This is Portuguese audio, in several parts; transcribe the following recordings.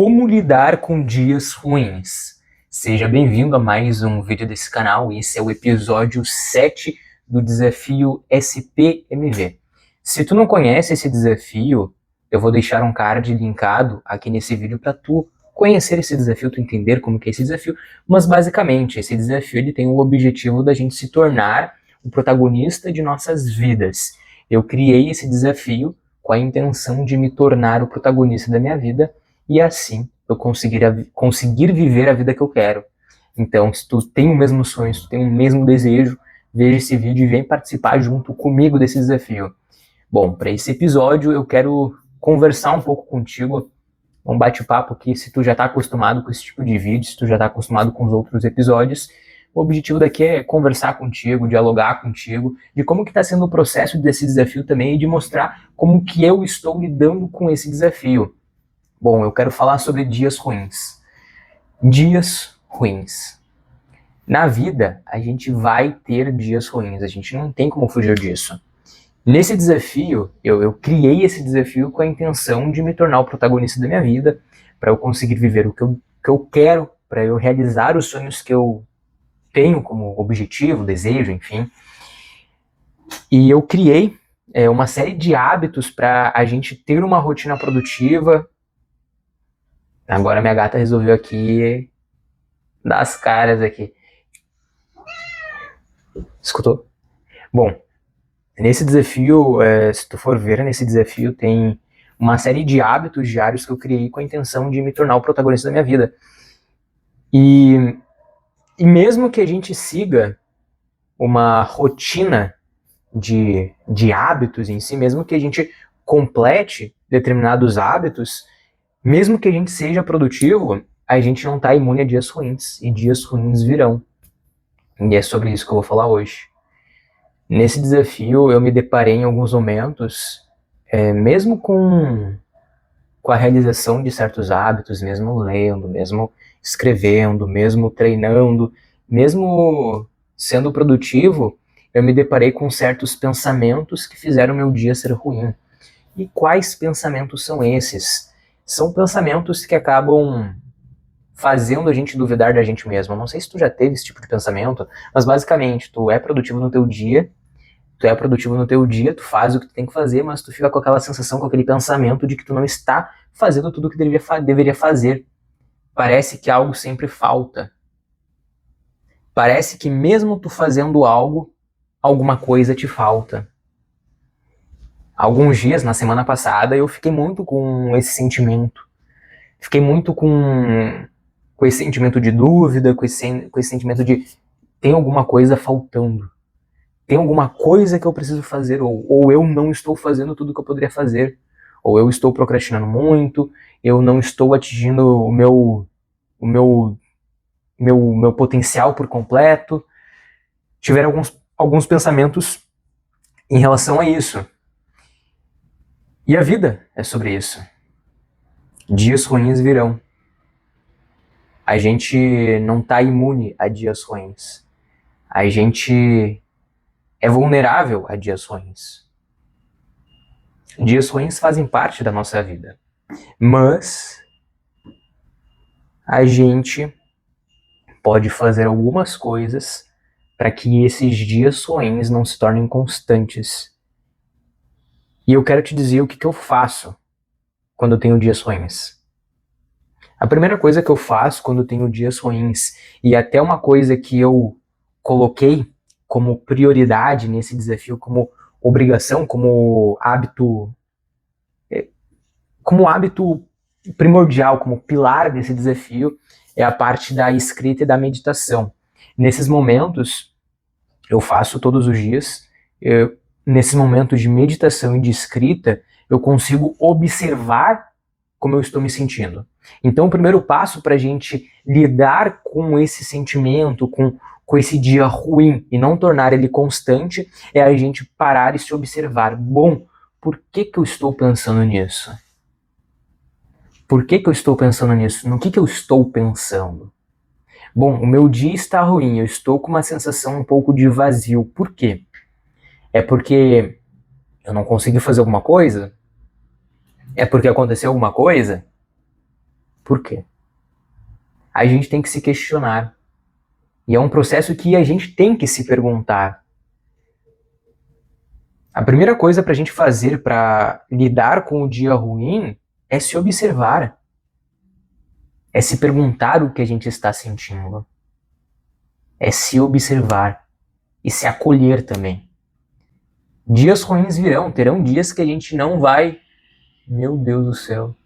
Como lidar com dias ruins? Seja bem-vindo a mais um vídeo desse canal. Esse é o episódio 7 do desafio SPMV. Se tu não conhece esse desafio, eu vou deixar um card linkado aqui nesse vídeo para tu conhecer esse desafio, tu entender como que é esse desafio. Mas basicamente, esse desafio ele tem o objetivo da gente se tornar o protagonista de nossas vidas. Eu criei esse desafio com a intenção de me tornar o protagonista da minha vida e assim eu conseguir viver a vida que eu quero. Então, se tu tem o mesmo sonho, se tu tem o mesmo desejo, veja esse vídeo e vem participar junto comigo desse desafio. Bom, para esse episódio eu quero conversar um pouco contigo, um bate-papo que se tu já está acostumado com esse tipo de vídeo, se tu já está acostumado com os outros episódios, o objetivo daqui é conversar contigo, dialogar contigo, de como que está sendo o processo desse desafio também e de mostrar como que eu estou lidando com esse desafio. Bom, eu quero falar sobre dias ruins. Dias ruins. Na vida, a gente vai ter dias ruins, a gente não tem como fugir disso. Nesse desafio, eu criei esse desafio com a intenção de me tornar o protagonista da minha vida, para eu conseguir viver o que eu quero, para eu realizar os sonhos que eu tenho como objetivo, desejo, enfim. E eu criei uma série de hábitos para a gente ter uma rotina produtiva. Agora minha gata resolveu aqui dar as caras aqui. Escutou? Bom, nesse desafio, se tu for ver, nesse desafio tem uma série de hábitos diários que eu criei com a intenção de me tornar o protagonista da minha vida. E mesmo que a gente siga uma rotina de hábitos em si, mesmo que a gente complete determinados hábitos, mesmo que a gente seja produtivo, a gente não está imune a dias ruins, e dias ruins virão. E é sobre isso que eu vou falar hoje. Nesse desafio, eu me deparei em alguns momentos, mesmo com a realização de certos hábitos, mesmo lendo, mesmo escrevendo, mesmo treinando, mesmo sendo produtivo, eu me deparei com certos pensamentos que fizeram meu dia ser ruim. E quais pensamentos são esses? São pensamentos que acabam fazendo a gente duvidar da gente mesmo. Eu não sei se tu já teve esse tipo de pensamento, mas basicamente, tu é produtivo no teu dia, tu faz o que tu tem que fazer, mas tu fica com aquela sensação, com aquele pensamento de que tu não está fazendo tudo o que deveria fazer. Parece que algo sempre falta. Parece que mesmo tu fazendo algo, alguma coisa te falta. Alguns dias, na semana passada, eu fiquei muito com esse sentimento. Fiquei muito com esse sentimento de dúvida, com esse sentimento de tem alguma coisa faltando. Tem alguma coisa que eu preciso fazer, ou eu não estou fazendo tudo que eu poderia fazer, ou eu estou procrastinando muito, eu não estou atingindo o meu potencial por completo. Tiveram alguns pensamentos em relação a isso. E a vida é sobre isso. Dias ruins virão. A gente não está imune a dias ruins. A gente é vulnerável a dias ruins. Dias ruins fazem parte da nossa vida. Mas a gente pode fazer algumas coisas para que esses dias ruins não se tornem constantes. E eu quero te dizer o que eu faço quando eu tenho dias ruins. A primeira coisa que eu faço quando eu tenho dias ruins, e até uma coisa que eu coloquei como prioridade nesse desafio, como obrigação, como hábito primordial, como pilar desse desafio, é a parte da escrita e da meditação. Nesses momentos, eu faço todos os dias, nesses momentos de meditação e de escrita, eu consigo observar como eu estou me sentindo. Então, o primeiro passo para a gente lidar com esse sentimento, com esse dia ruim e não tornar ele constante, é a gente parar e se observar. Bom, por que eu estou pensando nisso? Por que eu estou pensando nisso? No que eu estou pensando? Bom, o meu dia está ruim, eu estou com uma sensação um pouco de vazio. Por quê? É porque eu não consegui fazer alguma coisa? É porque aconteceu alguma coisa? Por quê? A gente tem que se questionar. E é um processo que a gente tem que se perguntar. A primeira coisa para a gente fazer para lidar com o dia ruim é se observar. É se perguntar o que a gente está sentindo. É se observar e se acolher também. Dias ruins virão, terão dias que a gente não vai... Meu Deus do céu.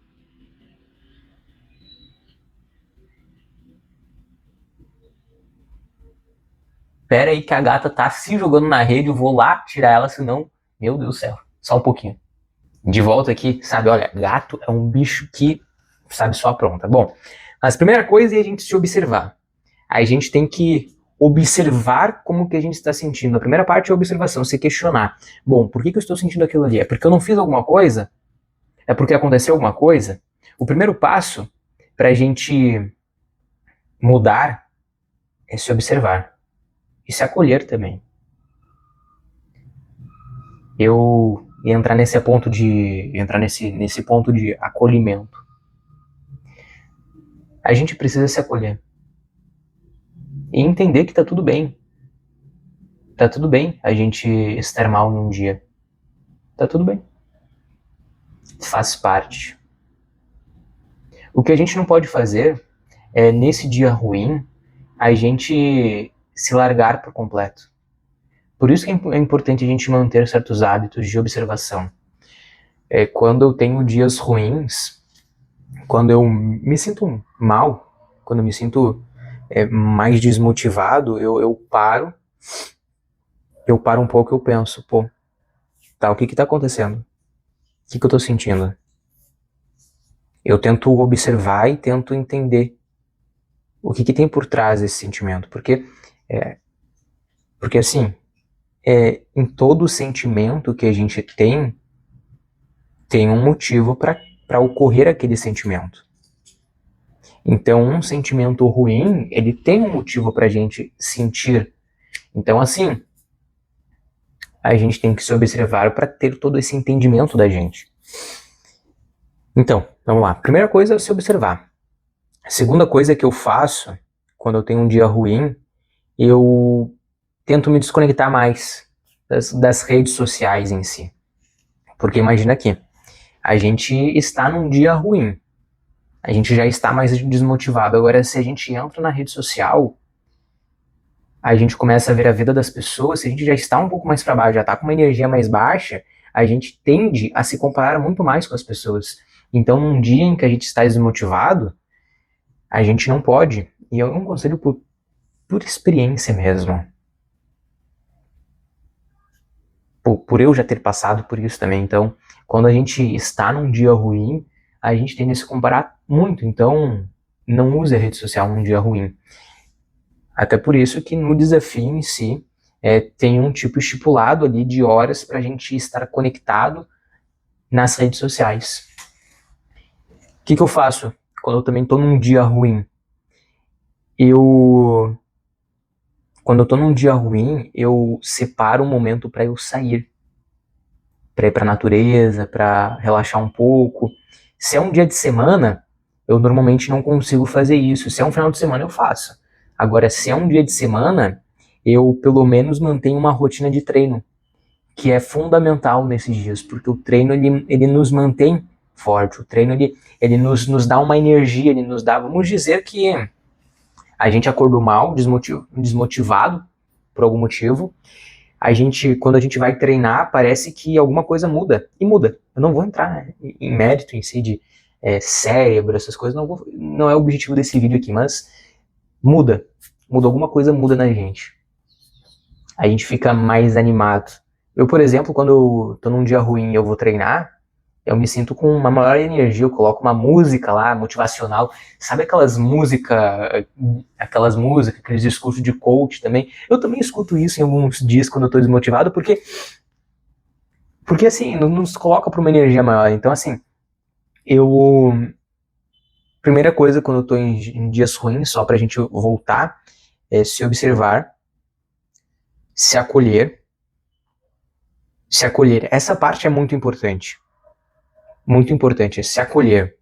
Pera aí que a gata tá se jogando na rede, eu vou lá tirar ela, senão... Meu Deus do céu, só um pouquinho. De volta aqui, sabe, olha, gato é um bicho que, sabe, só apronta. Bom, mas a primeira coisa é a gente se observar. A gente tem que observar como que a gente está sentindo. A primeira parte é a observação, se questionar. Bom, por que eu estou sentindo aquilo ali? É porque eu não fiz alguma coisa? É porque aconteceu alguma coisa? O primeiro passo para a gente mudar é se observar e se acolher também. Eu ia entrar nesse ponto de acolhimento. A gente precisa se acolher e entender que tá tudo bem. Tá tudo bem a gente estar mal num dia. Tá tudo bem. Faz parte. O que a gente não pode fazer é, nesse dia ruim, a gente se largar por completo. Por isso que é importante a gente manter certos hábitos de observação. Quando eu tenho dias ruins, quando eu me sinto mal, quando eu me sinto mais desmotivado, eu paro um pouco e eu penso, pô, tá, o que tá acontecendo? O que eu tô sentindo? Eu tento observar e tento entender o que tem por trás desse sentimento, porque assim, em todo sentimento que a gente tem um motivo para ocorrer aquele sentimento. Então, um sentimento ruim, ele tem um motivo para a gente sentir. Então, assim, a gente tem que se observar para ter todo esse entendimento da gente. Então, vamos lá. Primeira coisa é se observar. A segunda coisa que eu faço quando eu tenho um dia ruim, eu tento me desconectar mais das redes sociais em si. Porque imagina aqui, a gente está num dia ruim, a gente já está mais desmotivado. Agora, se a gente entra na rede social, a gente começa a ver a vida das pessoas, se a gente já está um pouco mais para baixo, já está com uma energia mais baixa, a gente tende a se comparar muito mais com as pessoas. Então, num dia em que a gente está desmotivado, a gente não pode, e é um conselho por experiência mesmo, por eu já ter passado por isso também. Então, quando a gente está num dia ruim, a gente tende a se comparar muito. Então, não use a rede social num dia ruim. Até por isso que no desafio em si, tem um tipo estipulado ali de horas para a gente estar conectado nas redes sociais. O que eu faço quando eu também estou num dia ruim? Quando eu estou num dia ruim, eu separo um momento para eu sair. Para ir para a natureza, para relaxar um pouco. Se é um dia de semana, eu normalmente não consigo fazer isso. Se é um final de semana, eu faço. Agora, se é um dia de semana, eu pelo menos mantenho uma rotina de treino, que é fundamental nesses dias, porque o treino ele nos mantém forte. O treino ele nos dá uma energia, ele nos dá, vamos dizer que a gente acordou mal, desmotivado por algum motivo. Quando a gente vai treinar, parece que alguma coisa muda. E muda. Eu não vou entrar em mérito em si de cérebro, essas coisas. Não é o objetivo desse vídeo aqui, mas muda. Alguma coisa muda na gente. A gente fica mais animado. Eu, por exemplo, quando eu tô num dia ruim e eu vou treinar, eu me sinto com uma maior energia, eu coloco uma música lá, motivacional. Sabe aquelas músicas, aqueles discursos de coach também? Eu também escuto isso em alguns dias quando eu tô desmotivado, porque assim, nos coloca pra uma energia maior. Então, assim, primeira coisa quando eu tô em dias ruins, só pra gente voltar, é se observar, se acolher. Se acolher. Essa parte é muito importante. Muito importante, é se acolher.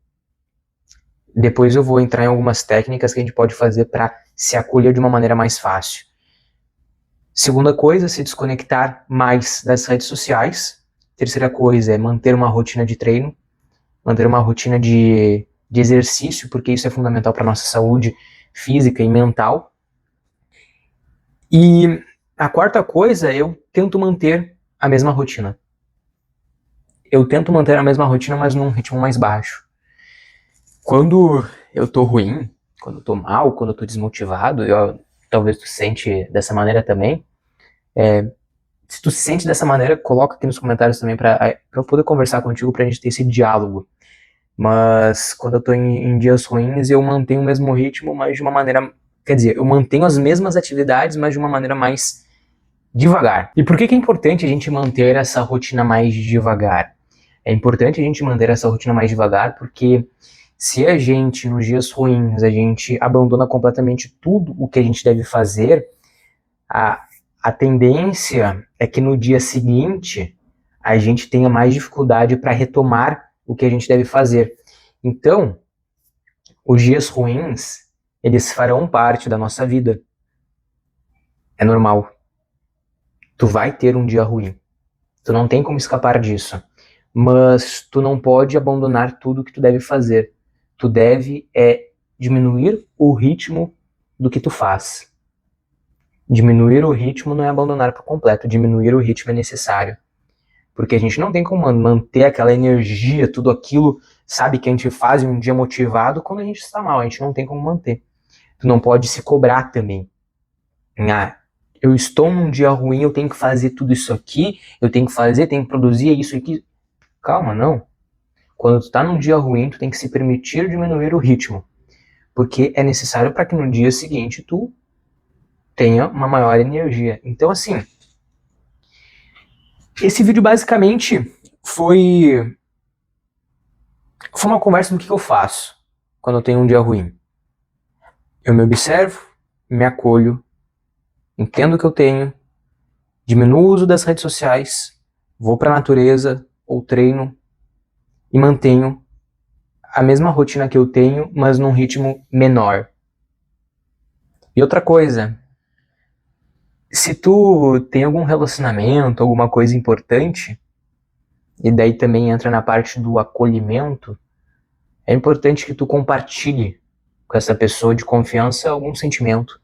Depois eu vou entrar em algumas técnicas que a gente pode fazer para se acolher de uma maneira mais fácil. Segunda coisa, se desconectar mais das redes sociais. Terceira coisa é manter uma rotina de treino, manter uma rotina de exercício, porque isso é fundamental para a nossa saúde física e mental. E a quarta coisa, eu tento manter a mesma rotina. Eu tento manter a mesma rotina, mas num ritmo mais baixo. Quando eu tô ruim, quando eu tô mal, quando eu tô desmotivado, talvez tu se sente dessa maneira também. Se tu se sente dessa maneira, coloca aqui nos comentários também pra eu poder conversar contigo, pra gente ter esse diálogo. Mas quando eu tô em dias ruins, eu mantenho o mesmo ritmo, mas de uma maneira... Quer dizer, eu mantenho as mesmas atividades, mas de uma maneira mais devagar. E por que é importante a gente manter essa rotina mais devagar? É importante a gente manter essa rotina mais devagar porque se a gente, nos dias ruins, a gente abandona completamente tudo o que a gente deve fazer, a tendência é que no dia seguinte a gente tenha mais dificuldade para retomar o que a gente deve fazer. Então, os dias ruins, eles farão parte da nossa vida. É normal. Tu vai ter um dia ruim. Tu não tem como escapar disso. Mas tu não pode abandonar tudo que tu deve fazer. Tu deve diminuir o ritmo do que tu faz. Diminuir o ritmo não é abandonar por completo. Diminuir o ritmo é necessário. Porque a gente não tem como manter aquela energia, tudo aquilo, sabe, que a gente faz em um dia motivado quando a gente está mal. A gente não tem como manter. Tu não pode se cobrar também. Ah, eu estou num dia ruim, eu tenho que fazer tudo isso aqui, eu tenho que fazer, tenho que produzir isso aqui. Calma, não. Quando tu tá num dia ruim, tu tem que se permitir diminuir o ritmo. Porque é necessário para que no dia seguinte tu tenha uma maior energia. Então, assim, esse vídeo basicamente foi uma conversa do que eu faço quando eu tenho um dia ruim. Eu me observo, me acolho, entendo o que eu tenho, diminuo o uso das redes sociais, vou para a natureza ou treino e mantenho a mesma rotina que eu tenho, mas num ritmo menor. E outra coisa, se tu tem algum relacionamento, alguma coisa importante, e daí também entra na parte do acolhimento, é importante que tu compartilhe com essa pessoa de confiança algum sentimento.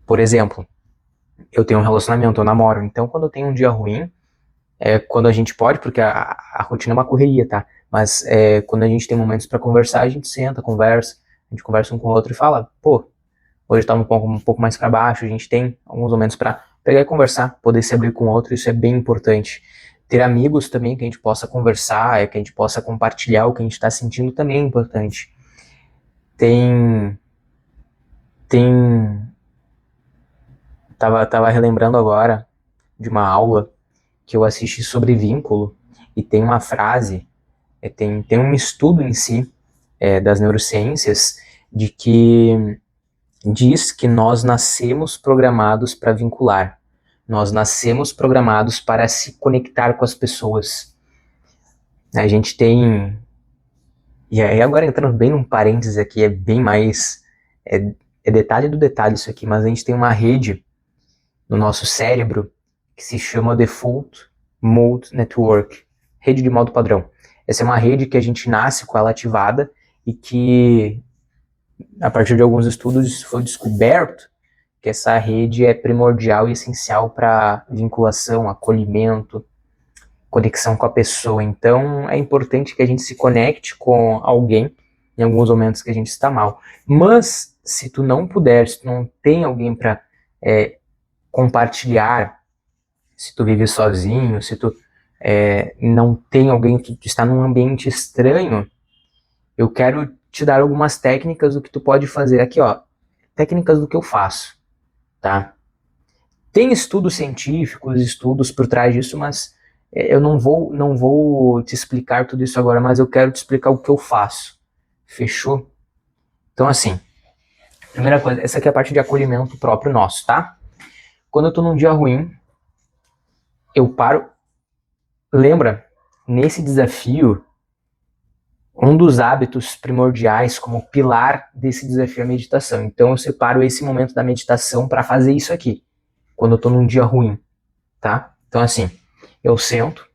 Por exemplo, eu tenho um relacionamento, eu namoro, então quando eu tenho um dia ruim, quando a gente pode, porque a rotina é uma correria, tá? Mas quando a gente tem momentos para conversar, a gente senta, conversa, a gente conversa um com o outro e fala, pô, hoje tá um pouco mais para baixo, a gente tem alguns momentos para pegar e conversar, poder se abrir com o outro, isso é bem importante. Ter amigos também que a gente possa conversar, que a gente possa compartilhar o que a gente está sentindo também é importante. Tem tava relembrando agora de uma aula que eu assisti sobre vínculo e tem uma frase, tem um estudo em si das neurociências de que diz que nós nascemos programados para vincular. Nós nascemos programados para se conectar com as pessoas. A gente tem... E aí agora entrando bem num parênteses aqui, é bem mais... É detalhe do detalhe isso aqui, mas a gente tem uma rede no nosso cérebro que se chama Default Mode Network, rede de modo padrão. Essa é uma rede que a gente nasce com ela ativada e que, a partir de alguns estudos, foi descoberto que essa rede é primordial e essencial para vinculação, acolhimento, conexão com a pessoa. Então, é importante que a gente se conecte com alguém em alguns momentos que a gente está mal. Mas, se tu não puder, se tu não tem alguém para compartilhar, se tu vive sozinho, se tu não tem alguém, que está num ambiente estranho, eu quero te dar algumas técnicas do que tu pode fazer. Aqui, ó, técnicas do que eu faço, tá? Tem estudos científicos, estudos por trás disso, mas eu não vou te explicar tudo isso agora, mas eu quero te explicar o que eu faço. Fechou? Então, assim, primeira coisa, essa aqui é a parte de acolhimento próprio nosso, tá? Quando eu tô num dia ruim, eu paro. Lembra, nesse desafio, um dos hábitos primordiais como pilar desse desafio é a meditação. Então eu separo esse momento da meditação para fazer isso aqui, quando eu tô num dia ruim, tá? Então assim, eu sento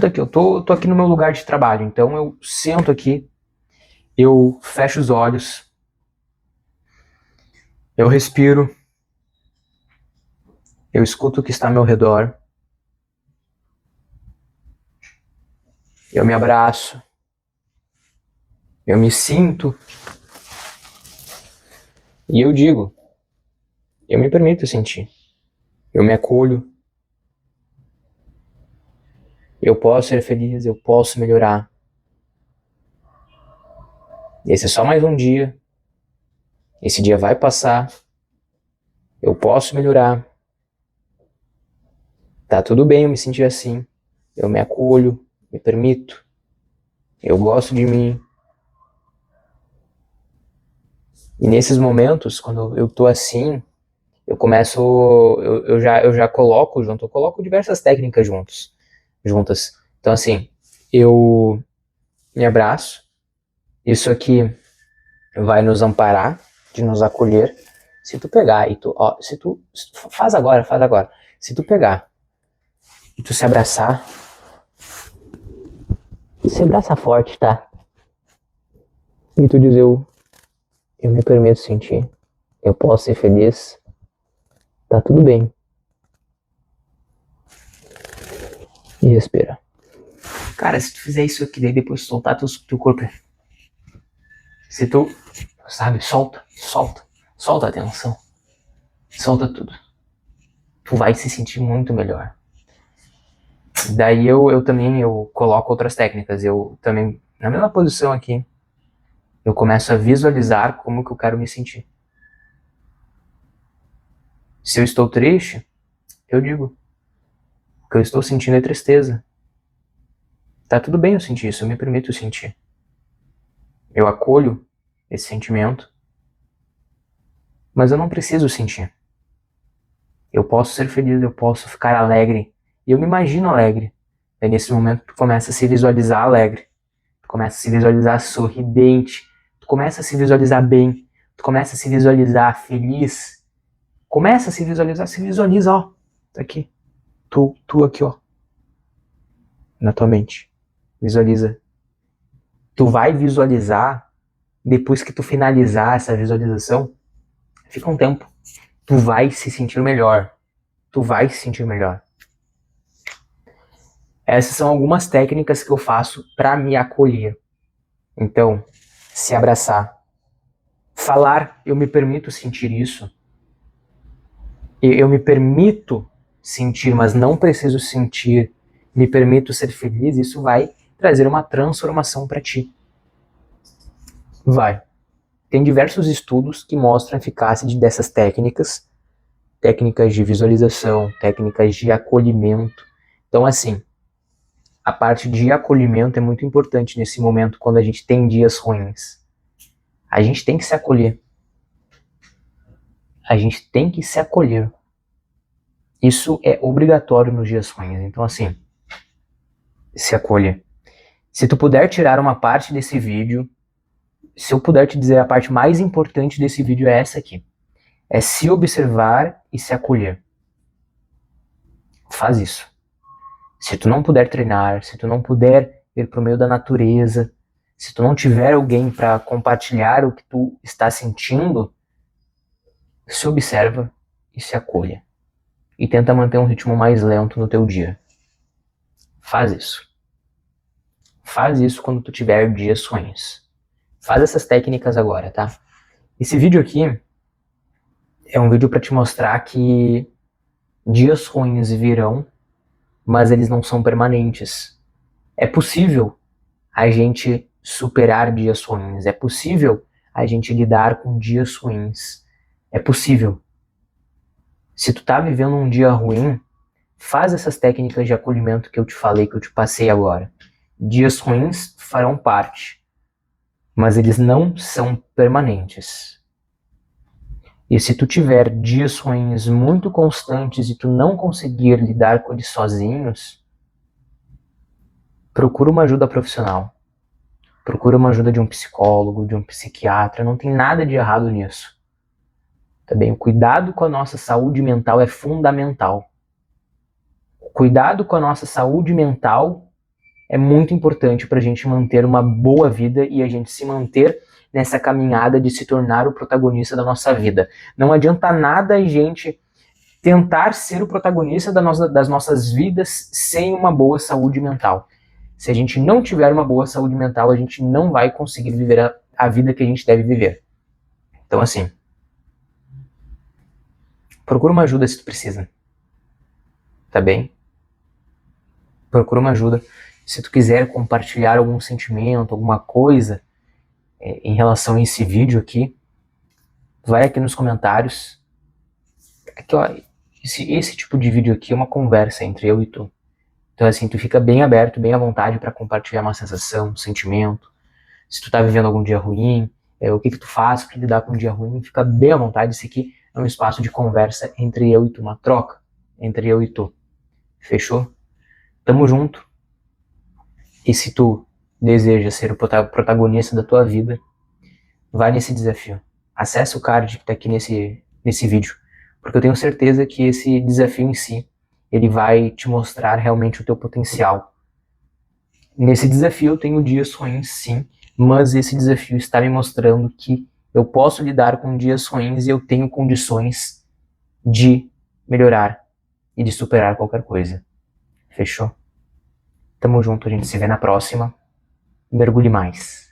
aqui, eu tô aqui no meu lugar de trabalho, então eu sento aqui, eu fecho os olhos, eu respiro, eu escuto o que está ao meu redor, eu me abraço, eu me sinto e eu digo, eu me permito sentir, eu me acolho, eu posso ser feliz, eu posso melhorar. Esse é só mais um dia, esse dia vai passar, eu posso melhorar, tá tudo bem eu me sentir assim, eu me acolho, me permito, eu gosto de mim. E nesses momentos, quando eu tô assim, eu começo, eu já coloco junto, eu coloco diversas técnicas juntas. Então assim, eu me abraço, isso aqui vai nos amparar, de nos acolher. Se tu pegar e tu, ó, se tu faz agora, se tu pegar e tu se abraçar, se abraça forte, tá? E tu diz, eu me permito sentir, eu posso ser feliz, tá tudo bem. E respira. Cara, se tu fizer isso aqui, daí depois soltar teu corpo. Se tu, sabe, solta a tensão. Solta tudo. Tu vai se sentir muito melhor. Daí eu também coloco outras técnicas. Eu também, na mesma posição aqui, eu começo a visualizar como que eu quero me sentir. Se eu estou triste, eu digo, o que eu estou sentindo é tristeza. Tá tudo bem eu sentir isso, eu me permito sentir. Eu acolho esse sentimento, mas eu não preciso sentir. Eu posso ser feliz, eu posso ficar alegre. E eu me imagino alegre. Daí nesse momento tu começa a se visualizar alegre. Tu começa a se visualizar sorridente. Tu começa a se visualizar bem. Tu começa a se visualizar feliz. Começa a se visualiza, ó. Tá aqui. Tu aqui, ó. Na tua mente. Visualiza. Tu vai visualizar, depois que tu finalizar essa visualização, fica um tempo. Tu vai se sentir melhor. Tu vai se sentir melhor. Essas são algumas técnicas que eu faço para me acolher. Então, se abraçar. Falar, eu me permito sentir isso. Eu me permito sentir, mas não preciso sentir. Me permito ser feliz, isso vai trazer uma transformação para ti. Vai. Tem diversos estudos que mostram a eficácia dessas técnicas de visualização, técnicas de acolhimento. Então, assim, a parte de acolhimento é muito importante nesse momento, quando a gente tem dias ruins. A gente tem que se acolher. A gente tem que se acolher. Isso é obrigatório nos dias ruins. Então, assim, se acolha. Se tu puder tirar uma parte desse vídeo, se eu puder te dizer, a parte mais importante desse vídeo é essa aqui. É se observar e se acolher. Faz isso. Se tu não puder treinar, se tu não puder ir pro meio da natureza, se tu não tiver alguém para compartilhar o que tu está sentindo, se observa e se acolha. E tenta manter um ritmo mais lento no teu dia. Faz isso. Faz isso quando tu tiver dias ruins. Faz essas técnicas agora, tá? Esse vídeo aqui é um vídeo para te mostrar que dias ruins virão, mas eles não são permanentes. É possível a gente superar dias ruins. É possível a gente lidar com dias ruins. É possível. Se tu tá vivendo um dia ruim, faz essas técnicas de acolhimento que eu te falei, que eu te passei agora. Dias ruins farão parte, mas eles não são permanentes. E se tu tiver dias ruins muito constantes e tu não conseguir lidar com eles sozinhos, procura uma ajuda profissional. procura uma ajuda de um psicólogo, de um psiquiatra, não tem nada de errado nisso. Tá bem? O cuidado com a nossa saúde mental é fundamental. O cuidado com a nossa saúde mental é muito importante para a gente manter uma boa vida e a gente se manter nessa caminhada de se tornar o protagonista da nossa vida. Não adianta nada a gente tentar ser o protagonista das nossas vidas sem uma boa saúde mental. Se a gente não tiver uma boa saúde mental, a gente não vai conseguir viver a vida que a gente deve viver. Então, assim, procura uma ajuda se tu precisa. Tá bem? Procura uma ajuda. Se tu quiser compartilhar algum sentimento, alguma coisa em relação a esse vídeo aqui, vai aqui nos comentários. Aqui, ó, esse tipo de vídeo aqui é uma conversa entre eu e tu. Então, assim, tu fica bem aberto, bem à vontade para compartilhar uma sensação, um sentimento. Se tu tá vivendo algum dia ruim, o que tu faz para lidar com um dia ruim, fica bem à vontade. Esse aqui é um espaço de conversa entre eu e tu, uma troca entre eu e tu. Fechou? Tamo junto. E se tu deseja ser o protagonista da tua vida, vai nesse desafio. Acesse o card que tá aqui nesse vídeo, porque eu tenho certeza que esse desafio em si, ele vai te mostrar realmente o teu potencial. Nesse desafio eu tenho dias ruins, sim, mas esse desafio está me mostrando que eu posso lidar com dias ruins e eu tenho condições de melhorar e de superar qualquer coisa. Fechou? Tamo junto, a gente se vê na próxima. Mergulhe mais.